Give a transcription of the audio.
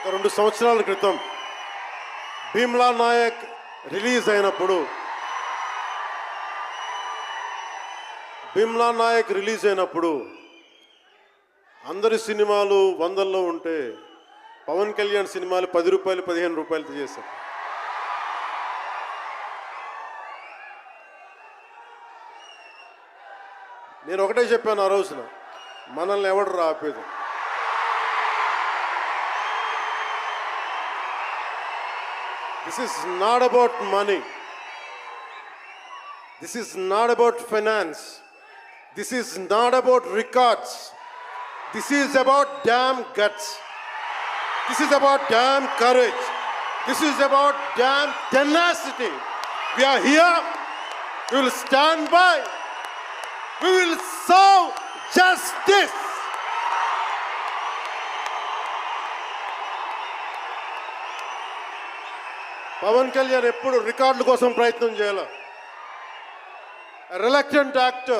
2 సంవత్సరాల క్రితం భీమ్లా నాయక్ రిలీజ్ అయినప్పుడు అందరి సినిమాలు 100లో ఉంటే పవన్ కళ్యాణ్ సినిమాలు 10 రూపాయలు 15 రూపాయలతో చేశారు. నేను ఒకటే చెప్పాను ఆ రోజున, మనల్ని ఎవడు ఆపేది. This is not about money. This is not about finance. This is not about records. This is about damn guts. This is about damn courage. This is about damn tenacity. We are here. We will stand by. We will serve justice. Pawan Kalyan ఎప్పుడు రికార్డుల కోసం ప్రయత్నం చేయాలి. Reluctant actor.